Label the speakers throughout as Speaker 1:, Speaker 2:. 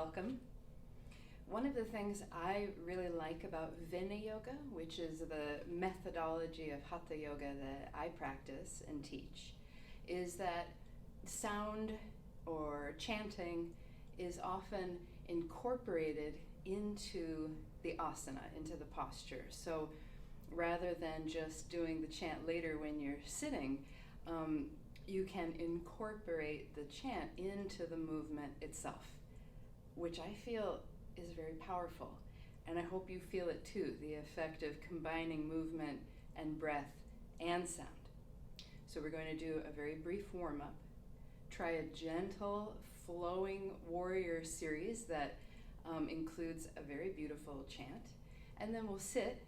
Speaker 1: welcome. One of the things I really like about Vina Yoga, which is the methodology of Hatha Yoga that I practice and teach, is that sound or chanting is often incorporated into the asana, into the posture. So rather than just doing the chant later when you're sitting, you can incorporate the chant into the movement itself, which I feel is very powerful. And I hope you feel it too, the effect of combining movement and breath and sound. So we're going to do a very brief warm-up. Try a gentle, flowing warrior series that includes a very beautiful chant. And then we'll sit,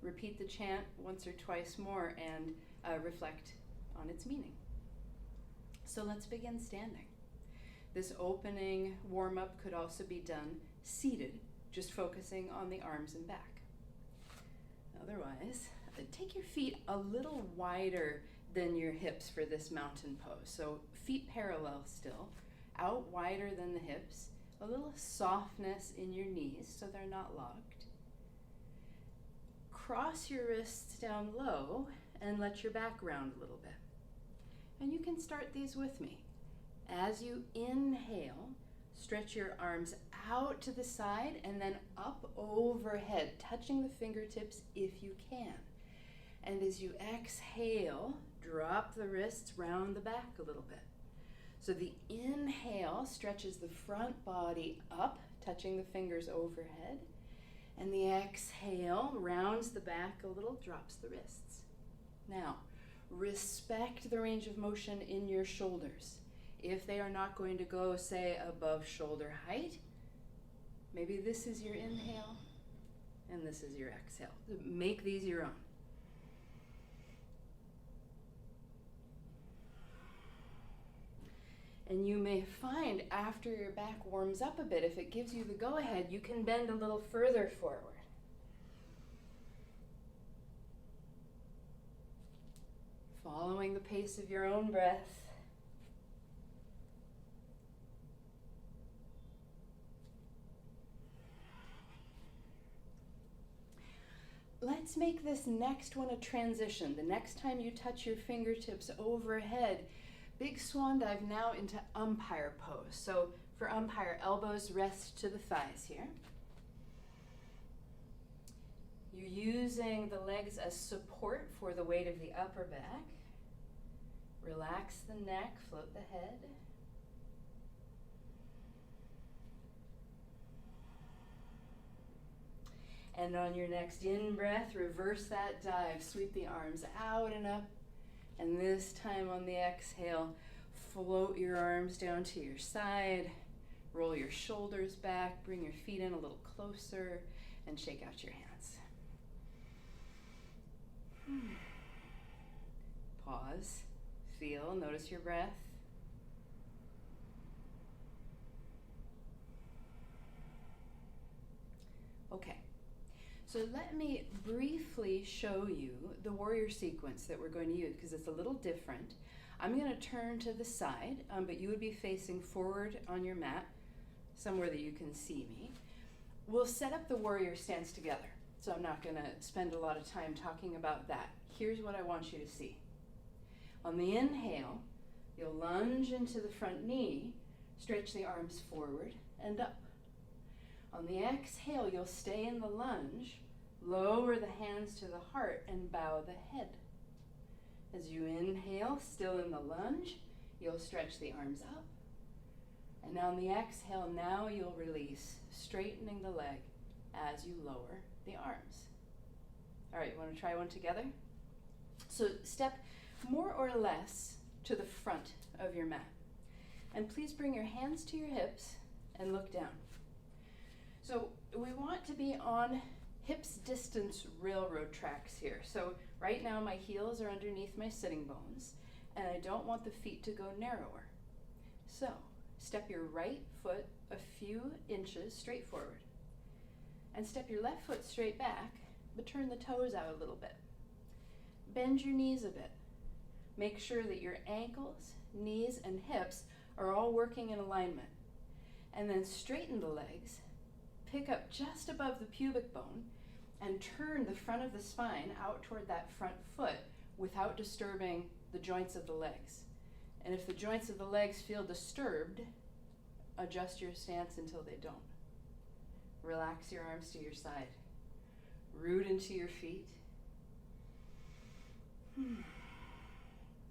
Speaker 1: repeat the chant once or twice more, and reflect on its meaning. So let's begin standing. This opening warm-up could also be done seated, just focusing on the arms and back. Otherwise, take your feet a little wider than your hips for this mountain pose. So feet parallel still, out wider than the hips, a little softness in your knees so they're not locked. Cross your wrists down low and let your back round a little bit. And you can start these with me. As you inhale, stretch your arms out to the side and then up overhead, touching the fingertips if you can. And as you exhale, drop the wrists round the back a little bit. So the inhale stretches the front body up, touching the fingers overhead. And the exhale rounds the back a little, drops the wrists. Now, respect the range of motion in your shoulders. If they are not going to go, say, above shoulder height, maybe this is your inhale and this is your exhale. Make these your own. And you may find after your back warms up a bit, if it gives you the go-ahead, you can bend a little further forward. Following the pace of your own breath. Let's make this next one a transition. The next time you touch your fingertips overhead, big swan dive now into umpire pose. So for umpire, elbows rest to the thighs here. You're using the legs as support for the weight of the upper back. Relax the neck, float the head. And on your next in-breath, reverse that dive. Sweep the arms out and up. And this time on the exhale, float your arms down to your side. Roll your shoulders back. Bring your feet in a little closer and shake out your hands. Pause. Feel. Notice your breath. Okay. So let me briefly show you the warrior sequence that we're going to use because it's a little different. I'm going to turn to the side, but you would be facing forward on your mat, somewhere that you can see me. We'll set up the warrior stance together, so I'm not going to spend a lot of time talking about that. Here's what I want you to see. On the inhale, you'll lunge into the front knee, stretch the arms forward and up. On the exhale, you'll stay in the lunge, lower the hands to the heart, and bow the head. As you inhale, still in the lunge, you'll stretch the arms up. And on the exhale, now you'll release, straightening the leg as you lower the arms. All right, you want to try one together? So step more or less to the front of your mat. And please bring your hands to your hips and look down. So we want to be on hips distance railroad tracks here. So right now my heels are underneath my sitting bones and I don't want the feet to go narrower. So step your right foot a few inches straight forward and step your left foot straight back, but turn the toes out a little bit. Bend your knees a bit. Make sure that your ankles, knees, and hips are all working in alignment. And then straighten the legs, pick up just above the pubic bone, and turn the front of the spine out toward that front foot without disturbing the joints of the legs. And if the joints of the legs feel disturbed, adjust your stance until they don't. Relax your arms to your side. Root into your feet.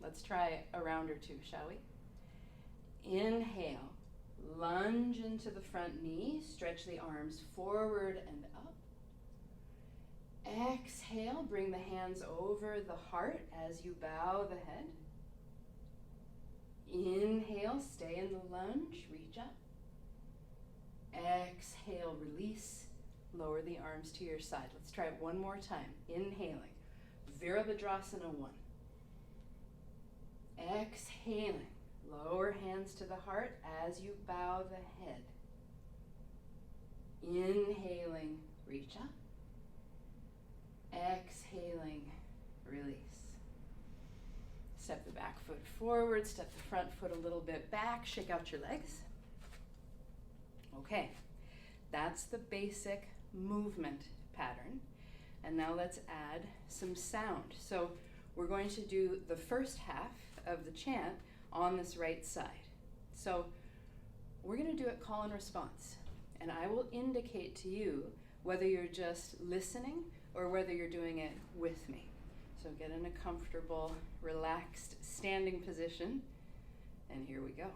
Speaker 1: Let's try a round or two, shall we? Inhale, lunge into the front knee, stretch the arms forward and up. Exhale, bring the hands over the heart as you bow the head. Inhale, stay in the lunge, reach up. Exhale, release, lower the arms to your side. Let's try it one more time. Inhaling, Virabhadrasana 1. Exhaling, lower hands to the heart as you bow the head. Inhaling, reach up. Exhaling, release. Step the back foot forward, step the front foot a little bit back, shake out your legs. Okay, that's the basic movement pattern. And now let's add some sound. So we're going to do the first half of the chant on this right side. So we're going to do it call and response. And I will indicate to you whether you're just listening or whether you're doing it with me. So get in a comfortable, relaxed standing position. And here we go.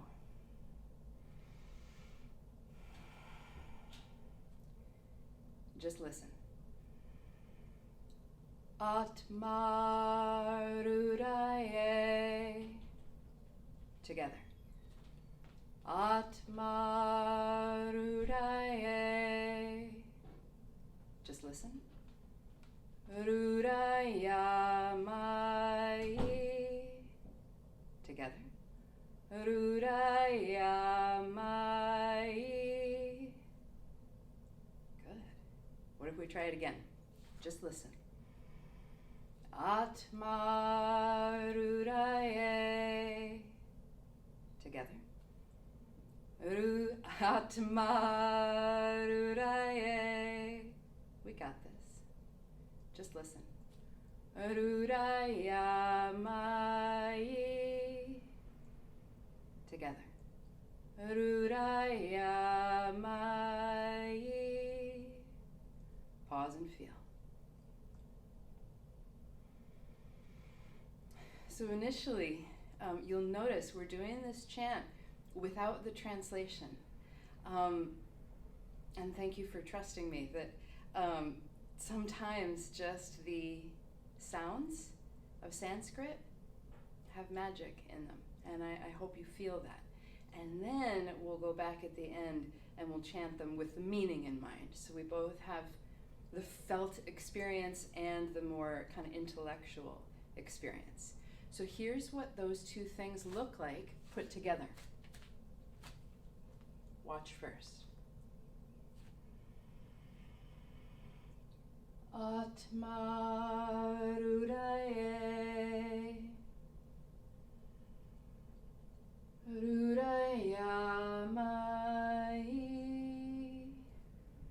Speaker 1: Just listen. Atmarudaye. Together. Atmarudaye. Just listen. Rudayamai. Together. Rudayamai. Good. What if we try it again? Just listen. Atmarudaye. Together. Atmarudaye. We got this. Just listen. Rudayamai. Together. Rudayamai. Pause and feel. So initially, you'll notice we're doing this chant without the translation. And thank you for trusting me that sometimes just the sounds of Sanskrit have magic in them. And I hope you feel that. And then we'll go back at the end and we'll chant them with the meaning in mind. So we both have the felt experience and the more kind of intellectual experience. So here's what those two things look like put together. Watch first. Atmarudaye. Rudayamai.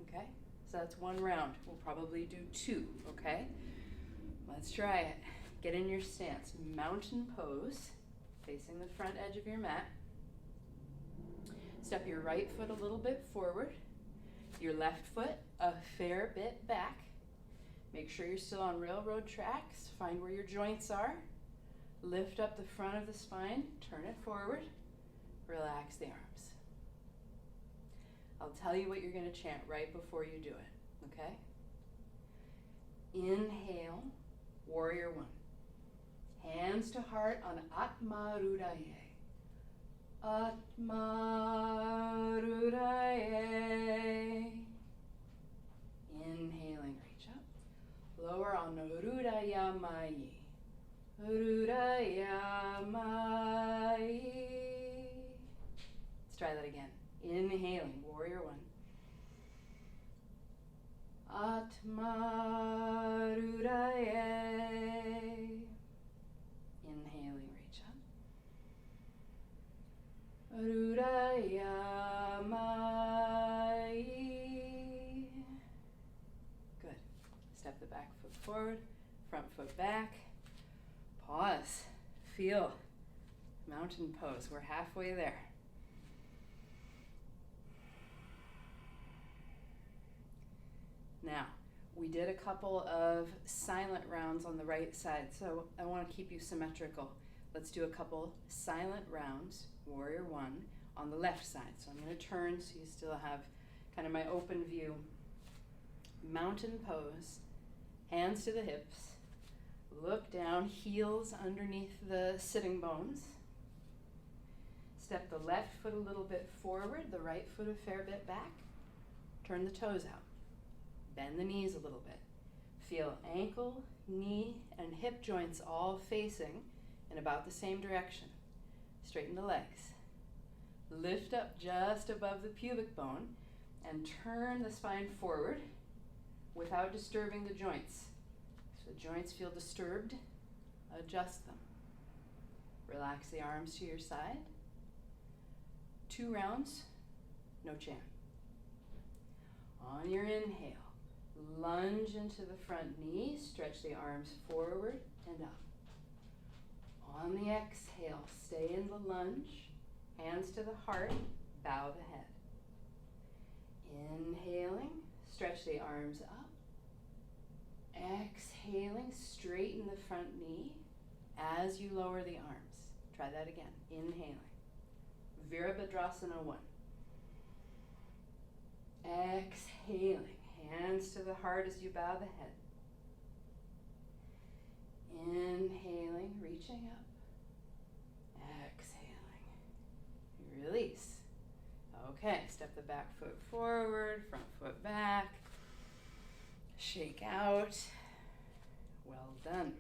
Speaker 1: Okay, so that's one round. We'll probably do two, okay? Let's try it. Get in your stance. Mountain pose, facing the front edge of your mat. Step your right foot a little bit forward. Your left foot a fair bit back. Make sure you're still on railroad tracks. Find where your joints are. Lift up the front of the spine. Turn it forward. Relax the arms. I'll tell you what you're going to chant right before you do it, okay? Inhale, warrior one. Hands to heart on Atmarudaye. Atmarudaye. Inhaling, reach up. Lower on Rudayamai. Rudayamai. Let's try that again. Inhaling, warrior one. Atmarudaye. Inhaling, reach up. Rudayamai. foot forward, front foot back. Pause. Feel. Mountain pose. We're halfway there. Now, we did a couple of silent rounds on the right side, so I want to keep you symmetrical. Let's do a couple silent rounds, warrior one, on the left side. So I'm going to turn so you still have kind of my open view. Mountain pose, hands to the hips, look down, heels underneath the sitting bones. Step the left foot a little bit forward, the right foot a fair bit back. Turn the toes out. Bend the knees a little bit. Feel ankle, knee, and hip joints all facing in about the same direction. Straighten the legs. Lift up just above the pubic bone and turn the spine forward without disturbing the joints. If the joints feel disturbed, adjust them. Relax the arms to your side. 2 rounds, no chant. On your inhale, lunge into the front knee, stretch the arms forward and up. On the exhale, stay in the lunge, hands to the heart, bow the head. Inhaling, stretch the arms up. Exhaling, straighten the front knee as you lower the arms. Try that again. Inhaling. Virabhadrasana 1. Exhaling, hands to the heart as you bow the head. Inhaling, reaching up. Exhaling. Release. Okay, step the back foot forward, front foot back. Shake out. Well done.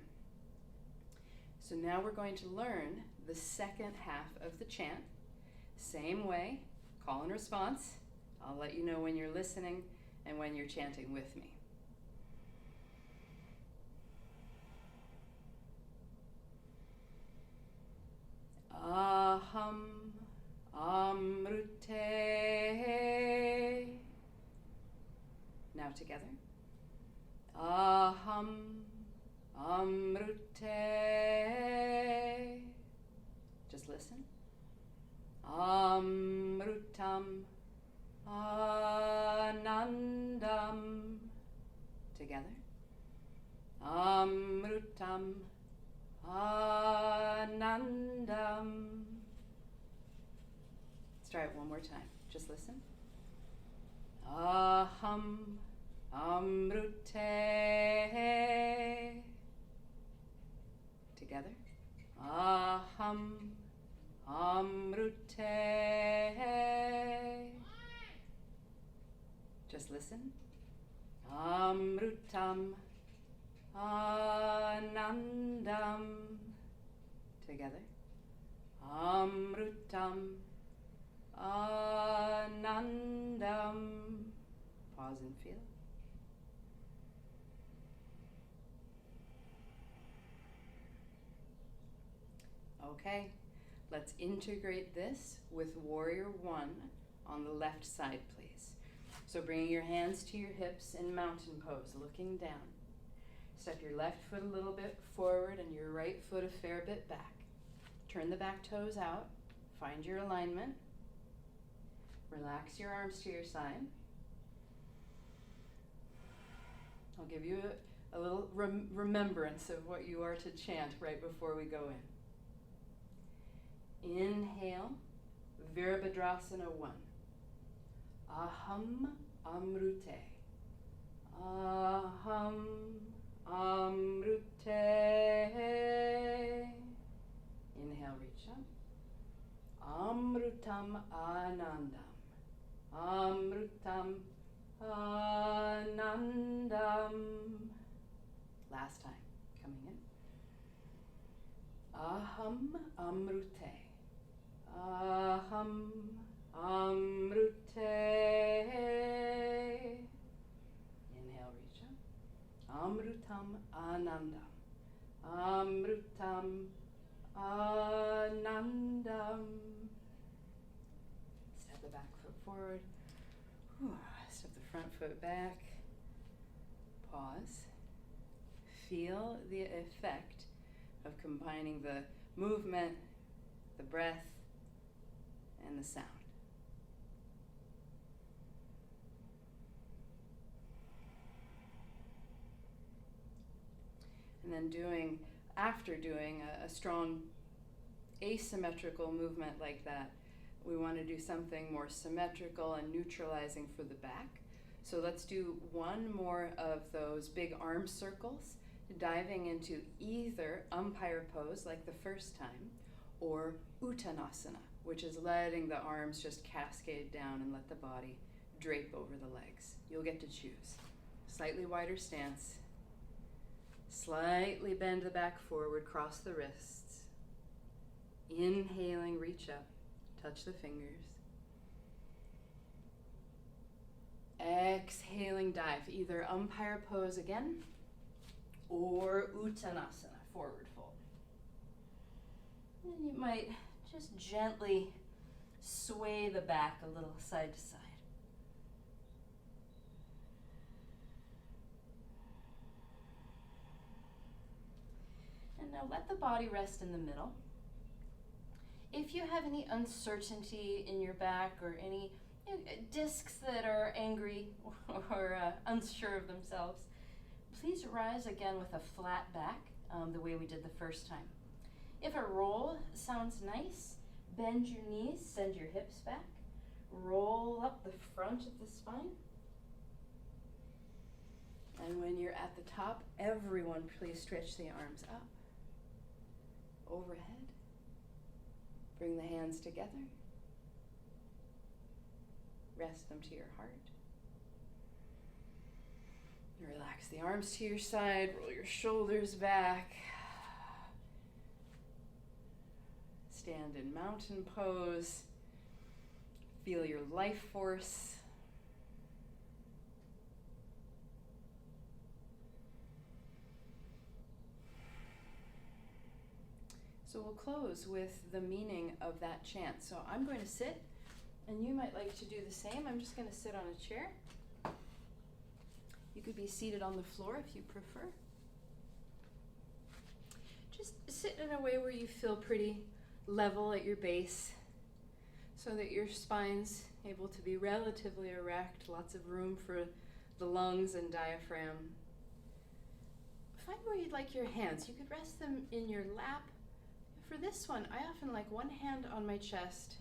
Speaker 1: So now we're going to learn the second half of the chant. Same way, call and response. I'll let you know when you're listening and when you're chanting with me. Aham amrute. Now together. Aham amrute. Just listen. Amrutam anandam. Together. Amrutam anandam. Let's try it one more time. Just listen. Aham amrute. Together. Aham amrute. Just listen. Amrutam anandam. Together. Amrutam anandam. Pause and feel. Okay, let's integrate this with warrior one on the left side, please. So bringing your hands to your hips in mountain pose, looking down. Step your left foot a little bit forward and your right foot a fair bit back. Turn the back toes out. Find your alignment. Relax your arms to your side. I'll give you a little remembrance of what you are to chant right before we go in. Inhale, Virabhadrasana 1. Aham amrute. Aham amrute. Inhale, reach up. Amrutam anandam. Amrutam anandam. Last time, coming in. Aham amrute. Aham amrute. Inhale, reach up. Amrutam anandam. Amrutam anandam. Step the back foot forward. Step the front foot back. Pause. feel the effect of combining the movement, the breath, and the sound. And then after doing a strong asymmetrical movement like that, we want to do something more symmetrical and neutralizing for the back. So let's do one more of those big arm circles, diving into either umpire pose like the first time, or uttanasana, which is letting the arms just cascade down and let the body drape over the legs. You'll get to choose. Slightly wider stance. Slightly bend the back forward, cross the wrists. Inhaling, reach up, touch the fingers. Exhaling, dive, either umpire pose again, or uttanasana, forward fold. And you might just gently sway the back a little side to side. And now let the body rest in the middle. If you have any uncertainty in your back or any discs that are angry or unsure of themselves, please rise again with a flat back, the way we did the first time. If a roll sounds nice, bend your knees, send your hips back, roll up the front of the spine. And when you're at the top, everyone please stretch the arms up, overhead. Bring the hands together. Rest them to your heart. Relax the arms to your side, roll your shoulders back. Stand in mountain pose. Feel your life force. So we'll close with the meaning of that chant. So I'm going to sit, and you might like to do the same. I'm just going to sit on a chair. You could be seated on the floor if you prefer. Just sit in a way where you feel pretty level at your base, so that your spine's able to be relatively erect, lots of room for the lungs and diaphragm. Find where you'd like your hands. You could rest them in your lap. For this one, I often like one hand on my chest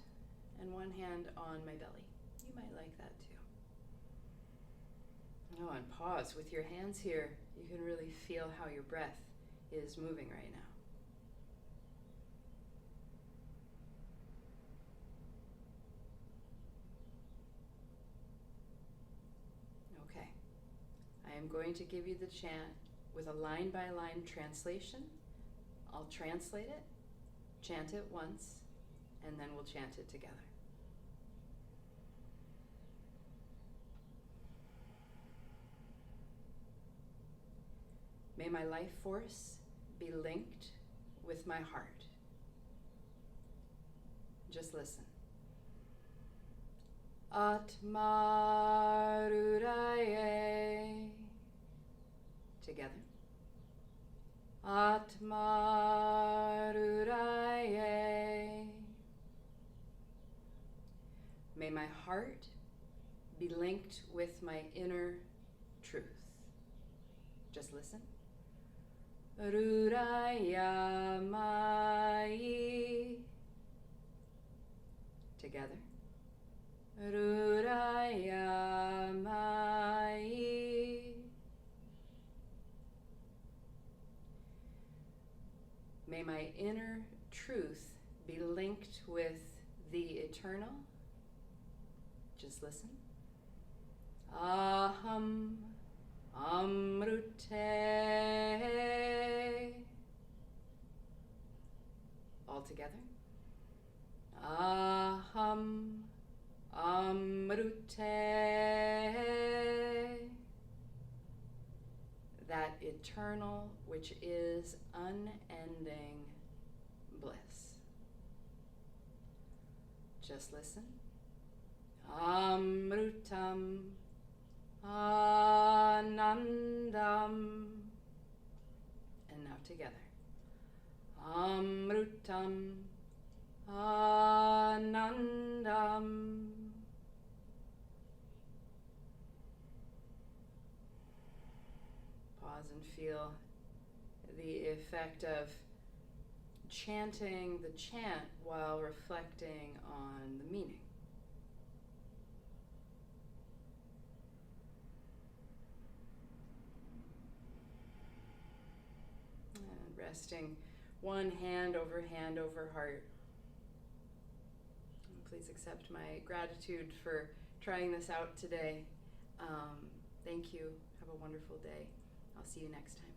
Speaker 1: and one hand on my belly. You might like that too. Oh, and pause with your hands here. You can really feel how your breath is moving right now. Okay, I am going to give you the chant with a line-by-line translation. I'll translate it, chant it once, and then we'll chant it together. May my life force be linked with my heart. Just listen. Atma Rudaye. Together. Atma Rudaye. May my heart be linked with my inner truth. Just listen. Rudaya Mai. Together. Rudaya Mai. May my inner truth be linked with the eternal. Just listen. Aham Amrute. All together. Aham Amrute. That eternal which is unending bliss. Just listen. Amrutam Anandam together. Amrutam Anandam. Pause and feel the effect of chanting the chant while reflecting on the meaning. And resting one hand over heart. And please accept my gratitude for trying this out today. Thank you. Have a wonderful day. I'll see you next time.